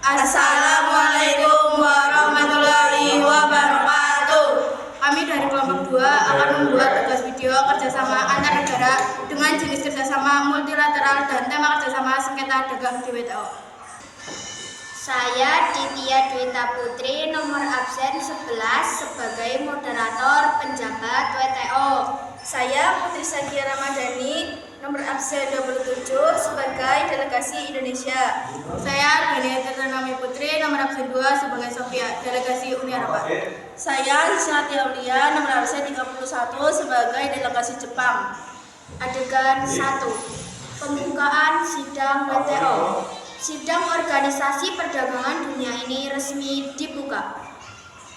Assalamualaikum warahmatullahi wabarakatuh. Kami dari kelompok 2 akan membuat tugas video kerjasama antar negara dengan jenis kerjasama multilateral dan tema kerjasama sengketa dagang di WTO. Saya Ditya Dwita Putri, nomor absen 11 sebagai moderator penjabat WTO. Saya Putri Sagia Ramadhani, nomor absen 27 sebagai delegasi Indonesia. Saya Argani Tirtanami Putri, nomor absen 2 sebagai Sofia, delegasi Uni Eropa. Saya Hisnati Aulia, nomor absen 31 sebagai delegasi Jepang. Adegan 1. Pembukaan sidang WTO. Sidang Organisasi Perdagangan Dunia ini resmi dibuka.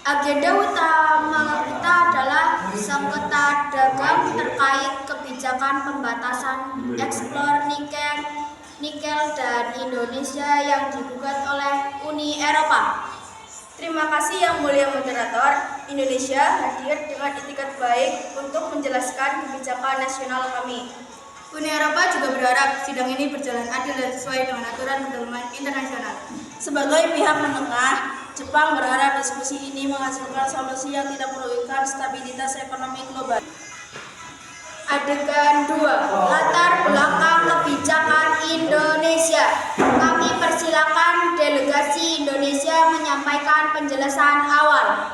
Agenda utama kita adalah sengketa dagang terkait kebijakan pembatasan ekspor nikel dan Indonesia yang digugat oleh Uni Eropa. Terima kasih Yang Mulia Moderator. Indonesia hadir dengan itikat baik untuk menjelaskan kebijakan nasional kami. Uni Eropa juga berharap sidang ini berjalan adil dan sesuai dengan aturan perdagangan internasional. Sebagai pihak menengah, Jepang berharap diskusi ini menghasilkan solusi yang tidak merugikan stabilitas ekonomi global. Adegan 2. Latar belakang kebijakan Indonesia. Kami persilakan delegasi Indonesia menyampaikan penjelasan awal.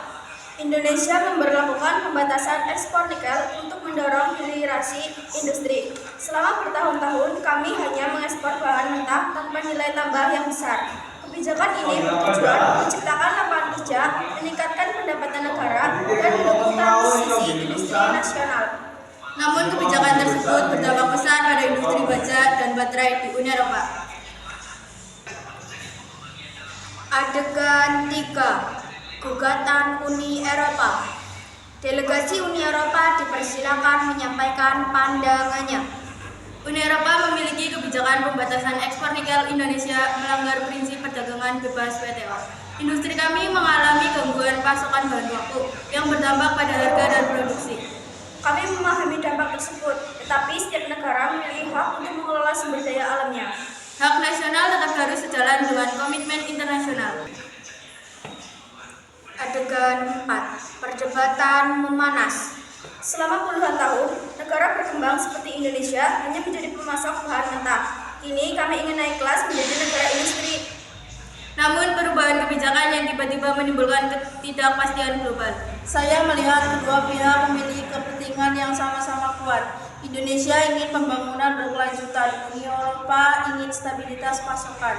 Indonesia memberlakukan pembatasan ekspor nikel untuk mendorong hilirisasi industri. Selama bertahun-tahun, kami hanya mengekspor bahan mentah tanpa nilai tambah yang besar. Kebijakan ini bertujuan menciptakan lapangan kerja, meningkatkan pendapatan negara, dan mendukung transisi industri nasional. Namun kebijakan tersebut berdampak besar pada industri baja dan baterai di Uni Eropa. Adegan 3. Gugatan Uni Eropa. Delegasi Uni Eropa dipersilakan menyampaikan pandangannya. Uni Eropa memiliki kebijakan pembatasan ekspor nikel. Indonesia melanggar prinsip perdagangan bebas WTO. Industri kami mengalami gangguan pasokan bahan baku yang berdampak pada harga dan produksi. Kami memahami dampak tersebut, tetapi setiap negara memiliki hak untuk mengelola sumber daya alamnya. Hak nasional tetap harus sejalan dengan komitmen internasional. Adegan 4. Perdebatan memanas. Selama puluhan tahun, negara berkembang seperti Indonesia hanya menjadi pemasok bahan mentah. Kini kami ingin naik kelas menjadi negara industri. Namun perubahan kebijakan yang tiba-tiba menimbulkan ketidakpastian global. Saya melihat kedua pihak memiliki kepentingan yang sama-sama kuat. Indonesia ingin pembangunan berkelanjutan, Uni Eropa ingin stabilitas pasokan.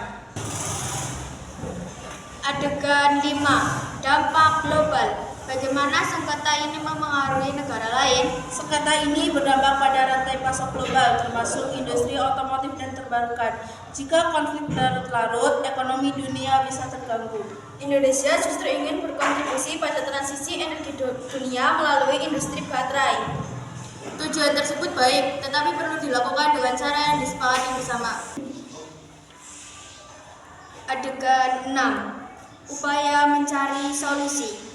Adegan 5. Dampak global. Bagaimana sengketa ini mempengaruhi negara lain? Sengketa ini berdampak pada rantai pasok global, termasuk industri otomotif dan terbarukan. Jika konflik berlarut, ekonomi dunia bisa terganggu. Indonesia justru ingin berkontribusi pada transisi energi dunia melalui industri baterai. Tujuan tersebut baik, tetapi perlu dilakukan dengan cara yang disepakati bersama. Adegan 6. Upaya mencari solusi.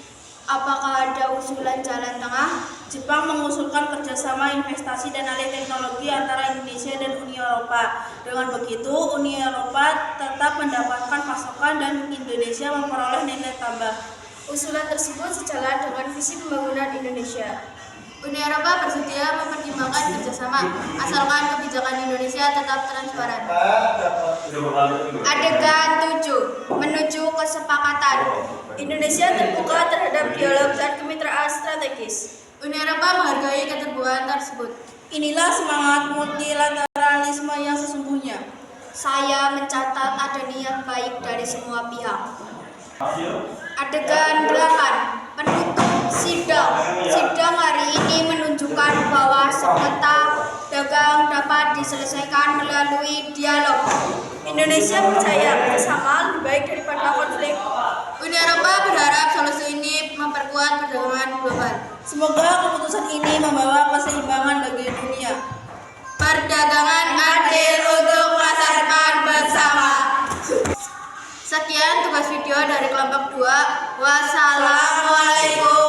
Apakah ada usulan jalan tengah? Jepang mengusulkan kerjasama investasi dan alih teknologi antara Indonesia dan Uni Eropa. Dengan begitu, Uni Eropa tetap mendapatkan pasokan dan Indonesia memperoleh nilai tambah. Usulan tersebut sejalan dengan visi pembangunan Indonesia. Uni Eropa bersedia mempertimbangkan kerjasama, asalkan kebijakan Indonesia tetap transparan. Adegan 7. Menuju kesepakatan. Indonesia terbuka terhadap dialog dan kemitraan strategis. Uni Eropa menghargai keterbukaan tersebut. Inilah semangat multilateralisme yang sesungguhnya. Saya mencatat ada niat baik dari semua pihak. Adegan 8. Penutup sidang. Sidang hari ini menunjukkan bahwa sengketa dagang dapat diselesaikan melalui dialog. Indonesia percaya kerjasama lebih baik daripada konflik. Uni Eropa berharap solusi ini memperkuat perdagangan global. Semoga keputusan ini membawa keseimbangan bagi dunia. Perdagangan adil untuk masa depan bersama. Sekian tugas video dari kelompok 2. Wassalamualaikum.